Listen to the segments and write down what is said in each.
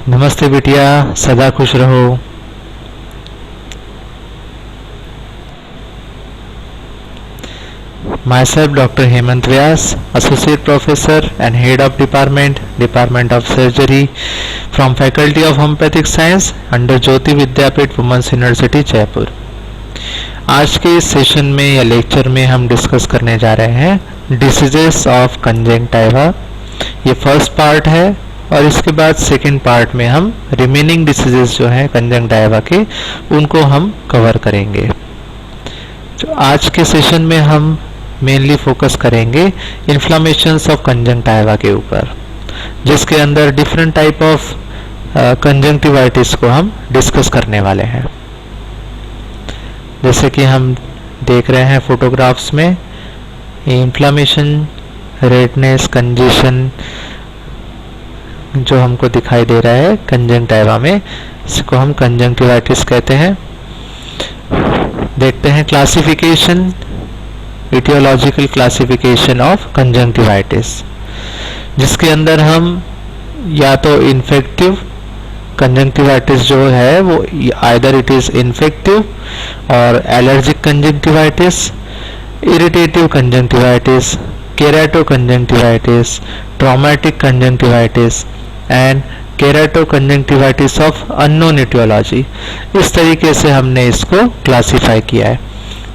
नमस्ते बिटिया, सदा खुश रहो। Myself Dr. Hemant Vyas, Associate Professor and Head of Department of Surgery from Faculty of Homeopathic Science under Jyoti Vidyapeeth Women's University Jaipur. आज के इस सेशन में या लेक्चर में हम डिस्कस करने जा रहे हैं डिसीजेस ऑफ कंजंक्टिवा। ये फर्स्ट पार्ट है और इसके बाद सेकेंड पार्ट में हम रिमेनिंग डिसीजेस जो हैं कंजंक्टिवा के उनको हम कवर करेंगे। तो आज के सेशन में हम मेनली फोकस करेंगे इन्फ्लामेशंस ऑफ कंजंक्टिवा के ऊपर, जिसके अंदर डिफरेंट टाइप ऑफ कंजंक्टिवाइटिस को हम डिस्कस करने वाले हैं। जैसे कि हम देख रहे हैं फोटोग्राफ्स में, इन्फ्लामेशन, रेडनेस, कंजेशन जो हमको दिखाई दे रहा है कंजंक्टिवा में, इसको हम कंजंक्टिवाइटिस कहते हैं। देखते हैं classification, aetiological classification of conjunctivitis, जिसके अंदर हम या तो इन्फेक्टिव कंजंक्टिवाइटिस जो है वो आइदर इट इज इन्फेक्टिव और allergic conjunctivitis, irritative conjunctivitis, kerato conjunctivitis, traumatic conjunctivitis and kerato conjunctivitis of unknown etiology. इस तरीके से हमने इसको क्लासिफाई किया है,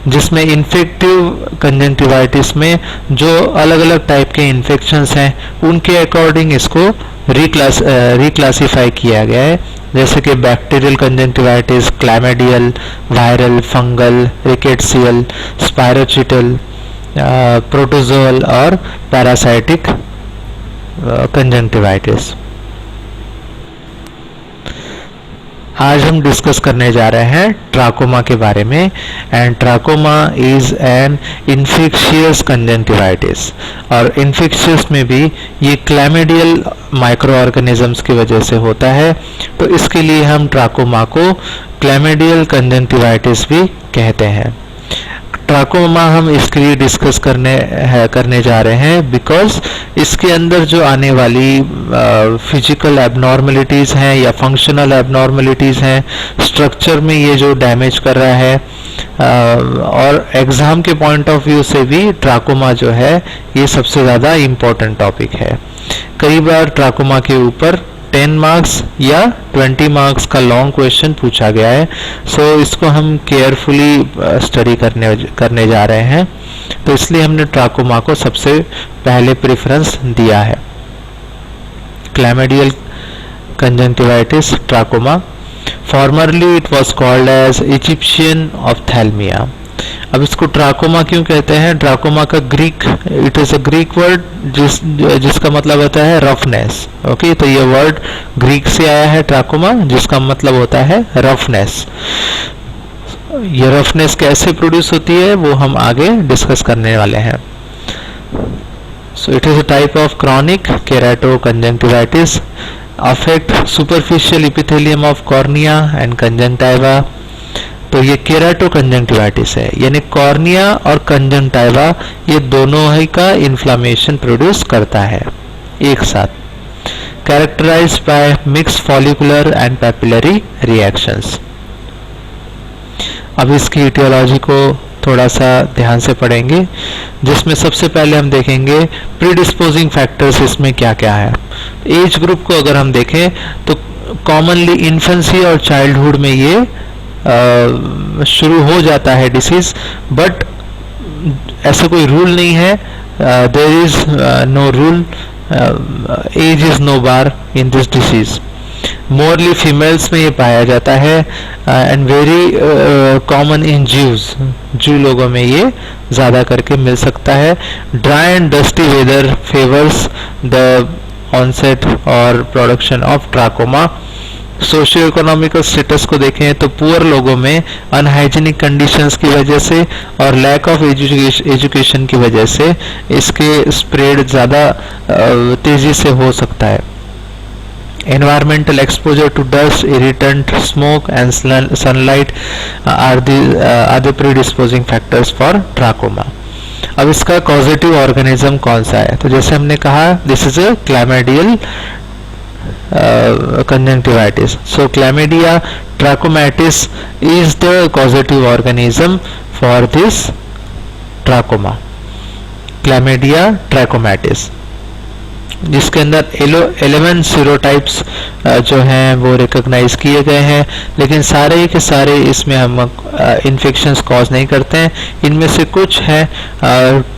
जिसमें इन्फेक्टिव कंजंक्टिवाइटिस में जो अलग अलग टाइप के इन्फेक्शंस हैं उनके अकॉर्डिंग इसको रिक्लासिफाई किया गया है। जैसे कि bacterial conjunctivitis, chlamydial, viral, fungal, rickettsial, spirochaetal, protozoal और पैरासाइटिक कंजंक्टिवाइटिस। आज हम डिस्कस करने जा रहे हैं ट्राकोमा के बारे में। And trachoma is an infectious conjunctivitis, और इन्फेक्शियस में भी ये क्लैमिडियल माइक्रो ऑर्गेनिजम्स की वजह से होता है, तो इसके लिए हम ट्राकोमा को क्लैमिडियल कंजंक्टिवाइटिस भी कहते हैं। ट्राकोमा हम इसके लिए डिस्कस करने जा रहे हैं बिकॉज इसके अंदर जो आने वाली फिजिकल एबनॉर्मलिटीज़ हैं या फंक्शनल एबनॉर्मलिटीज़ हैं, स्ट्रक्चर में ये जो डैमेज कर रहा है, और एग्ज़ाम के पॉइंट ऑफ व्यू से भी ट्राकोमा जो है ये सबसे ज़्यादा इम्पोर्टेंट टॉपिक है। कई बार ट्राकोमा के ऊपर 10 मार्क्स या 20 मार्क्स का लॉन्ग क्वेश्चन पूछा गया है, सो इसको हम केयरफुली स्टडी करने जा रहे हैं, तो इसलिए हमने ट्राकोमा को सबसे पहले प्रेफरेंस दिया है। Chlamydial conjunctivitis trachoma, formerly it was called as Egyptian ophthalmia. अब इसको ट्राकोमा क्यों कहते हैं? ट्राकोमा का Greek, it is a Greek word जिसका मतलब होता है रफनेस। ओके, तो ये वर्ड ग्रीक से आया है ट्राकोमा, जिसका मतलब होता है रफनेस। ये रफनेस कैसे प्रोड्यूस होती है वो हम आगे डिस्कस करने वाले हैं। So it is a type of chronic kerato conjunctivitis, affect superficial epithelium of cornea and conjunctiva. तो ये केराटो कंजंक्टिवाइटिस है, यानी कॉर्निया और कंजंक्टिवा ये दोनों ही का इन्फ्लामेशन प्रोड्यूस करता है एक साथ, characterized by mixed follicular and papillary reactions. अब इसकी इटियोलॉजी को थोड़ा सा ध्यान से पढ़ेंगे, जिसमें सबसे पहले हम देखेंगे प्रीडिस्पोजिंग फैक्टर्स इसमें क्या क्या है। एज ग्रुप को अगर हम देखें तो कॉमनली इन्फेंसी और चाइल्डहुड में ये शुरू हो जाता है डिसीज, बट ऐसा कोई रूल नहीं है, there is no rule, age is no bar in this disease. Morally females में ये पाया जाता है एंड वेरी कॉमन इन जू लोगों में ये ज़्यादा करके मिल सकता है। Dry and dusty weather favours the onset और production of trachoma. Socio economical status को देखें तो पुअर लोगों में अनहाइजीनिक कंडीशंस की वजह से और लैक ऑफ एजुकेशन की वजह से इसके स्प्रेड ज़्यादा तेज़ी से हो सकता है। Environmental exposure to dust, irritant, smoke and sunlight are the predisposing factors for trachoma. अब इसका कॉजेटिव ऑर्गेनिज्म कौन सा है? तो जैसे हमने कहा this is a chlamydial conjunctivitis. So Chlamydia trachomatis is the causative organism for this trachoma. Chlamydia trachomatis, जिसके अंदर 11 सीरोटाइप्स जो हैं वो रिकॉग्नाइज किए गए हैं, लेकिन सारे के सारे इसमें हम इन्फेक्शंस कॉज नहीं करते हैं. इनमें से कुछ हैं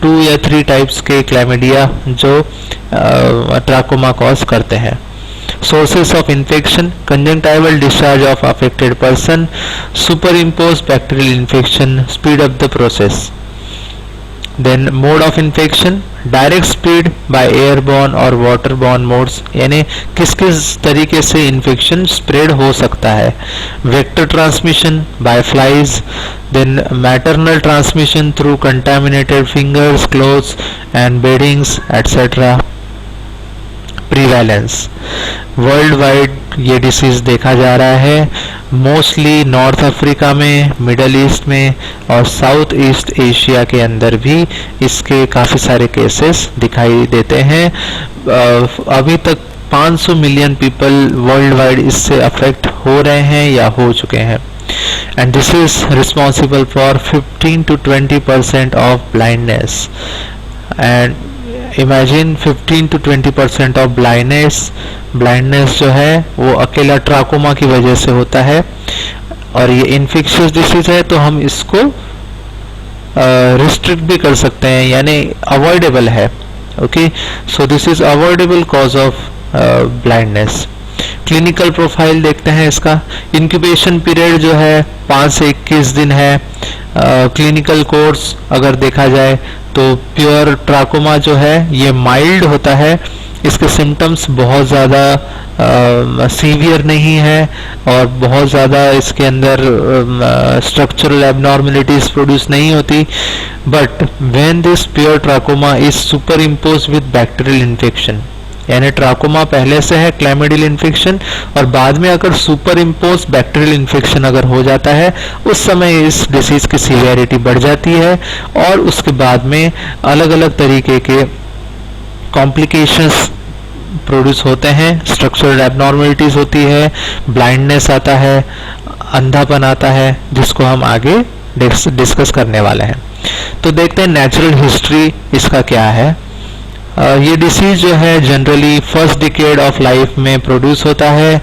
2 या 3 टाइप्स के क्लैमिडिया जो ट्राकोमा कॉज करते हैं. Sources of infection: conjunctival discharge of affected person, superimposed bacterial infection, speed up the process. Then mode of infection: direct spread by airborne और वाटरबॉर्न मोड्स, यानी किस किस तरीके से इन्फेक्शन स्प्रेड हो सकता है. Vector transmission by flies. Then maternal transmission through contaminated fingers, clothes and beddings etcetera. Prevalence: world wide ये डिसीज देखा जा रहा है, मोस्टली नॉर्थ अफ्रीका में, मिडल ईस्ट में और साउथ ईस्ट एशिया के अंदर भी इसके काफ़ी सारे केसेस दिखाई देते हैं. अभी तक 500 मिलियन पीपल वर्ल्ड वाइड इससे अफेक्ट हो रहे हैं या हो चुके हैं. And this is responsible for 15 to 20% of blindness. And imagine 15 to 20% of blindness जो है वो अकेला ट्राकोमा की वजह से होता है, और ये इन्फेक्शियस डिसीज है तो हम इसको रिस्ट्रिक्ट भी कर सकते हैं, यानी अवॉइडेबल है. Okay, so this is avoidable cause of blindness. Clinical profile देखते हैं इसका. इंक्यूबेशन पीरियड जो है 5 से 21 दिन है. क्लिनिकल कोर्स अगर देखा जाए तो प्योर ट्राकोमा जो है ये माइल्ड होता है, इसके सिम्टम्स बहुत ज़्यादा सीवियर नहीं है और बहुत ज़्यादा इसके अंदर स्ट्रक्चरल एबनॉर्मलिटीज प्रोड्यूस नहीं होती. But when this pure trachoma is super impose with bacterial infection, यानी ट्राकोमा पहले से है क्लैमिडियल इन्फेक्शन और बाद में अगर सुपर इम्पोज बैक्टीरियल इन्फेक्शन अगर हो जाता है, उस समय इस डिसीज की सीवियरिटी बढ़ जाती है और उसके बाद में अलग अलग तरीके के कॉम्प्लिकेशंस प्रोड्यूस होते हैं. स्ट्रक्चरल एबनॉर्मलिटीज होती है, ब्लाइंडनेस आता है, अंधापन आता है, जिसको हम आगे डिस्कस करने वाले हैं. तो देखते हैं नेचुरल हिस्ट्री इसका क्या है. ये डिसीज जो है generally first decade of life में प्रोड्यूस होता है,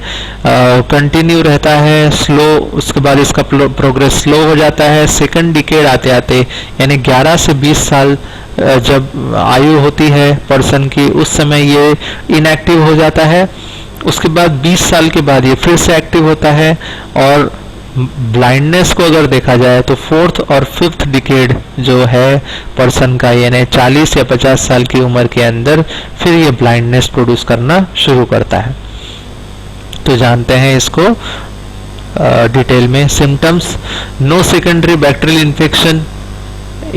कंटिन्यू रहता है, स्लो, उसके बाद इसका प्रोग्रेस स्लो हो जाता है. सेकंड डिकेड आते आते यानी 11 से 20 साल जब आयु होती है पर्सन की, उस समय ये इनएक्टिव हो जाता है. उसके बाद 20 साल के बाद ये फिर से एक्टिव होता है. और ब्लाइंडनेस को अगर देखा जाए तो 4th और 5th डिकेड जो है पर्सन का, यानी 40 या 50 साल की उम्र के अंदर फिर ये ब्लाइंडनेस प्रोड्यूस करना शुरू करता है. तो जानते हैं इसको डिटेल में. Symptoms: no secondary bacterial infection.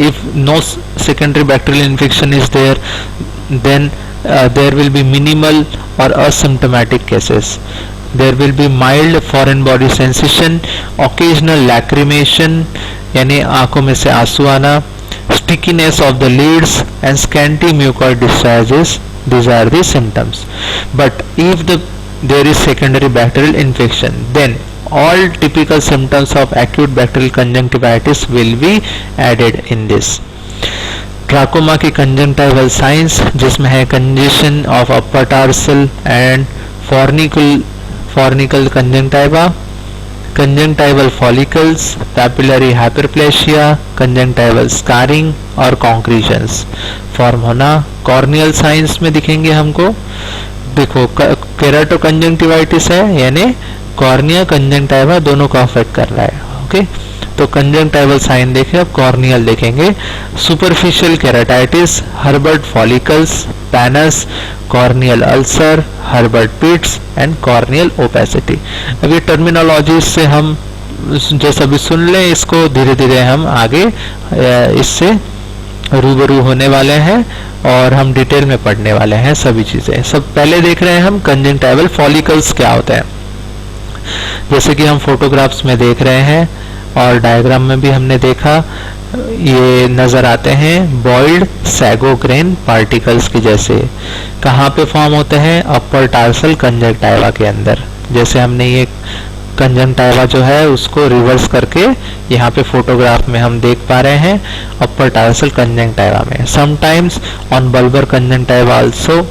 If no secondary bacterial infection is there, then there will be minimal or asymptomatic cases. There will be mild foreign body sensation, occasional lacrimation, यानी आंखों में से आंसू आना, stickiness of the lids and scanty mucoid discharges. These are the symptoms. But if there is secondary bacterial infection, then all typical symptoms of acute bacterial conjunctivitis will be added in this. Trachoma की conjunctival signs जिसमें है congestion of upper tarsal and fornical conjunctiva, conjunctival follicles, papillary hyperplasia, conjunctival scarring और concretions form होना. corneal signs में दिखेंगे हमको. देखो केराटोकंजंक्टिवाइटिस है, यानी कॉर्निया कंजंक्टिवा दोनों को अफेक्ट कर रहा है. ओके, तो कंजंक्टिवल साइन देखें, अब कॉर्नियल देखेंगे. Superficial keratitis, Herbert follicles, pannus, corneal ulcer, Herbert pits and corneal opacity. अब ये टर्मिनोलॉजी से हम जो सभी सुन लें, इसको धीरे धीरे हम आगे इससे रूबरू होने वाले हैं और हम डिटेल में पढ़ने वाले हैं सभी चीजें. सब पहले देख रहे हैं हम कंजंक्टिवल फॉलिकल्स क्या होते हैं. जैसे कि हम फोटोग्राफ्स में देख रहे हैं और डायग्राम में भी हमने देखा ये नज़र आते हैं बॉइल्ड सैगो ग्रेन पार्टिकल्स की जैसे। कहाँ पे फॉर्म होते हैं? अपर टार्सल कंजक्टाइवा के अंदर। जैसे हमने ये कंजक्टाइवा जो है उसको रिवर्स करके यहाँ पे फोटोग्राफ में हम देख पा रहे हैं अपर टार्सल कंजक्टाइवा में। Sometimes on bulbar conjunctiva also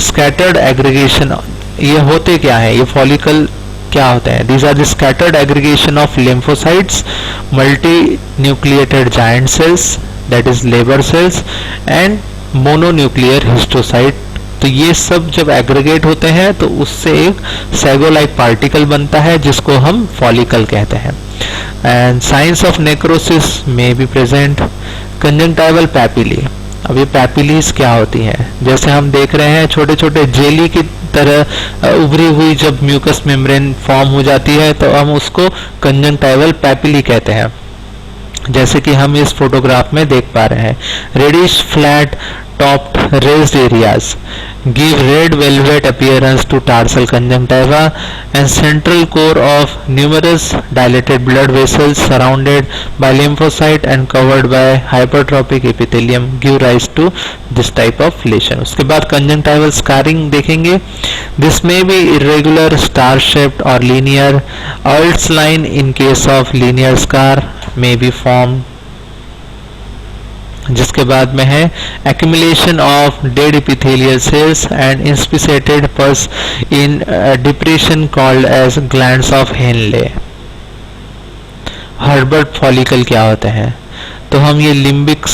scattered aggregation. ये होते क्या है? ये फॉलिकल क्या होते हैं? These are the scattered aggregation of lymphocytes, multinucleated giant cells, that is Leber cells, and mononuclear histocyte। तो ये सब जब एग्रीगेट होते हैं तो उससे एक सैगो लाइक पार्टिकल बनता है जिसको हम फॉलिकल कहते हैं। एंड साइंस ऑफ नेक्रोसिस में बी प्रेजेंट। Conjunctival papillae. अब ये पैपिलीज क्या होती हैं? जैसे हम देख रहे हैं छोटे छोटे जेली की तरह उभरी हुई जब म्यूकस मेम्ब्रेन फॉर्म हो जाती है तो हम उसको कंजक्टाइवल पैपिली कहते हैं, जैसे कि हम इस फोटोग्राफ में देख पा रहे हैं। Reddish flat topped raised areas give red velvet appearance to tarsal conjunctiva, and central core of numerous dilated blood vessels surrounded by lymphocyte and covered by hypertrophic epithelium give rise to this type of lesion। उसके बाद conjunctival scarring देखेंगे। This may be irregular, star shaped or linear। Earth's line in case of linear scar may be formed। जिसके बाद में है accumulation of dead epithelial cells and inspissated pus in depression called as glands of Henle। Herbert follicle क्या होते हैं? तो हम ये लिम्बिक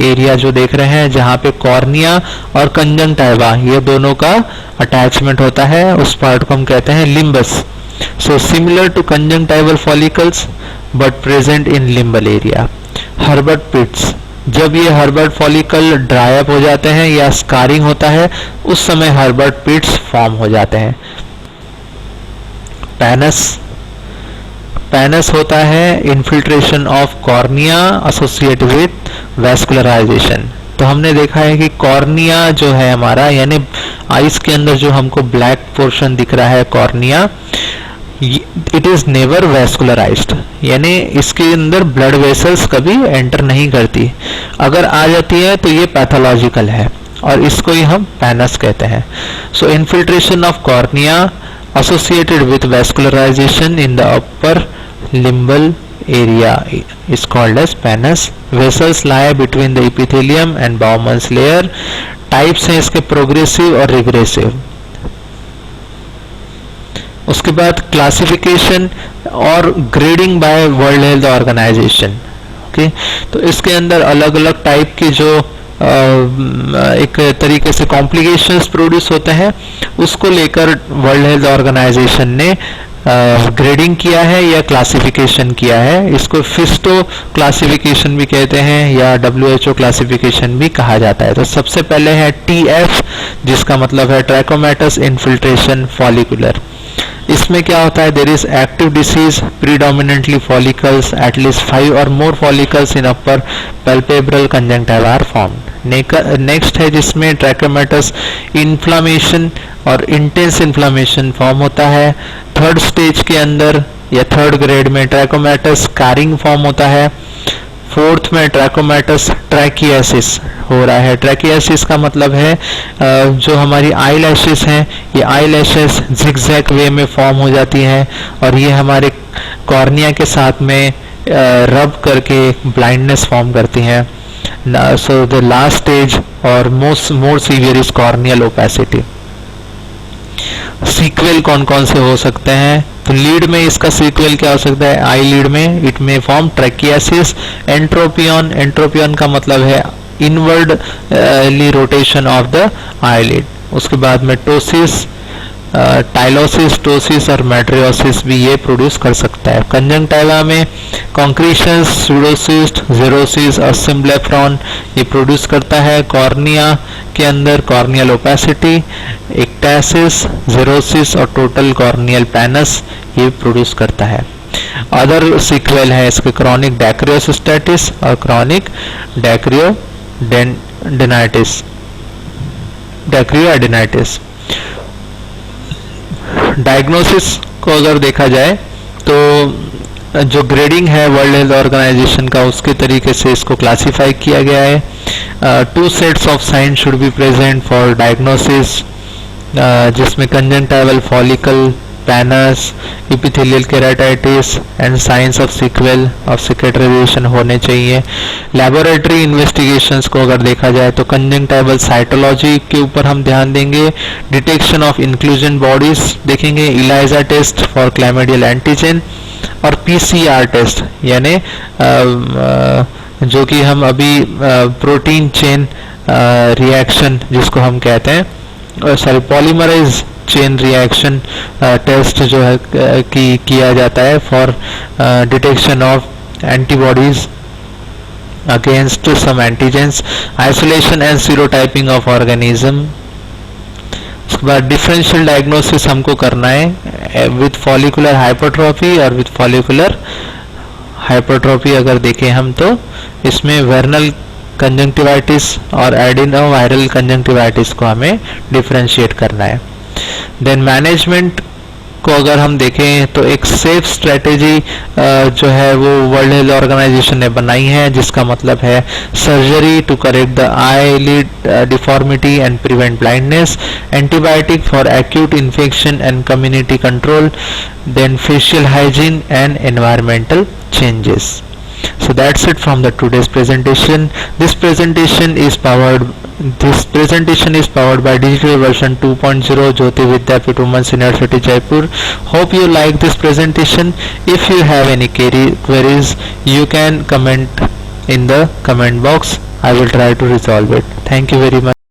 एरिया जो देख रहे हैं जहाँ पे कॉर्निया और कंजक्टाइवा ये दोनों का अटैचमेंट होता है उस पार्ट को हम कहते हैं limbus. So similar to conjunctival follicles but present in limbal area. Herbert pits. जब ये हर्बर्ट फॉलिकल ड्राई अप हो जाते हैं या स्कारिंग होता है उस समय हर्बर्ट पिट्स फॉर्म हो जाते हैं। पैनस। पैनस होता है infiltration of cornea associate with vascularization. तो हमने देखा है कि कॉर्निया जो है हमारा यानी आइस के अंदर जो हमको ब्लैक पोर्शन दिख रहा है cornea, it is never vascularised, यानी इसके अंदर ब्लड वेसल्स कभी एंटर नहीं करती। अगर आ जाती है तो ये पैथोलॉजिकल है और इसको ही हम पैनस कहते हैं। So infiltration of cornea associated with vascularisation in the upper limbal area is called as pannus। vessels lie between the epithelium and Bowman's layer। Types हैं इसके प्रोग्रेसिव और रिग्रेसिव। उसके बाद क्लासिफिकेशन और grading by World Health Organization. Okay, तो इसके अंदर अलग अलग टाइप के जो एक तरीके से कॉम्प्लिकेशंस प्रोड्यूस होते हैं उसको लेकर वर्ल्ड हेल्थ ऑर्गेनाइजेशन ने ग्रेडिंग किया है या क्लासिफिकेशन किया है। इसको फिस्टो क्लासिफिकेशन भी कहते हैं या WHO क्लासिफिकेशन भी कहा जाता है। तो सबसे पहले है TF जिसका मतलब है ट्रैकोमैटस इन्फिल्ट्रेशन फॉलिकुलर। इसमें क्या होता है? There is active disease predominantly follicles, at least 5 और more follicles in upper palpebral conjunctiva are formed. Next है जिसमें ट्रैकोमैटस इन्फ्लामेशन और इंटेंस इन्फ्लामेशन फॉर्म होता है। थर्ड स्टेज के अंदर या थर्ड ग्रेड में ट्रैकोमैटस स्कारिंग फॉर्म होता है। फोर्थ में ट्रैकोमैटस ट्रैकियासिस हो रहा है। ट्रैकियासिस का मतलब है जो हमारी आई लैशेस हैं ये आई लैशेस जिगजैग वे में फॉर्म हो जाती हैं और ये हमारे कॉर्निया के साथ में रब करके ब्लाइंडनेस फॉर्म करती हैं। सो द लास्ट स्टेज और more severe is corneal opacity. Sequel कौन कौन से हो सकते हैं? तो लीड में इसका सीक्वल क्या हो सकता है? आई लीड में इट में फॉर्म ट्रैकियासिस। एंट्रोपियन, एंट्रोपियन का मतलब है inwardly rotation of the eyelid. उसके बाद में टोसिस, टाइलोसिस, टोसिस और मैट्रियोसिस भी ये प्रोड्यूस कर सकता है। कंजक्टिवा में कॉन्क्रीशंस, सूडोसिस्ट, जेरोसिस और सिम्ब्लेफ्रॉन ये प्रोड्यूस करता है। कॉर्निया के अंदर कॉर्नियल ओपेसिटी, इक्टेसिस, जेरोसिस और टोटल कॉर्नियल पैनस ये प्रोड्यूस करता है। अदर सीक्वल है इसके क्रॉनिक डैक्रियोसिस्टेटिस और क्रॉनिक डैक्रियोएडेनाइटिस। डायग्नोसिस को अगर देखा जाए तो जो ग्रेडिंग है वर्ल्ड हेल्थ ऑर्गेनाइजेशन का, उसके तरीके से इसको क्लासिफाई किया गया है. 2 sets of sign should be present for diagnosis, जिसमें conjunctival follicle pannus, epithelial keratitis and signs of sequel of cicatrisation होने चाहिए. लैबोरेटरी इन्वेस्टिगेशंस को अगर देखा जाए तो कंजंक्टिवल साइटोलॉजी के ऊपर हम ध्यान देंगे. डिटेक्शन ऑफ इंक्लूजन बॉडीज देखेंगे, इलाइजा टेस्ट फॉर क्लैमिडियल एंटीजन और पीसीआर टेस्ट, यानी जो कि हम अभी प्रोटीन चेन रिएक्शन जिसको हम कहते हैं, sorry polymerase chain reaction test जो है किया जाता है for detection of antibodies against some antigens, isolation and serotyping of organism. उसके बाद डिफरेंशियल डायग्नोसिस हमको करना है विथ फॉलिकुलर हाइपरट्रॉफी और विथ फॉलिकुलर हाइपरट्रॉफी. अगर देखें हम तो इसमें वेर्नल कंजंक्टिवाइटिस और एडिनोवायरल कंजंक्टिवाइटिस को हमें डिफरेंशिएट करना है. देन मैनेजमेंट को अगर हम देखें तो एक सेफ स्ट्रेटेजी जो है वो वर्ल्ड हेल्थ ऑर्गेनाइजेशन ने बनाई है, जिसका मतलब है surgery to correct the eyelid deformity and prevent blindness, antibiotic for acute infection and community control, then facial hygiene and environmental changes. So that's it from the today's presentation. This presentation is powered by Digital Version 2.0 Jyoti Vidyapeeth Women's University Jaipur. Hope you like this presentation. If you have any queries, you can comment in the comment box. I will try to resolve it. Thank you very much.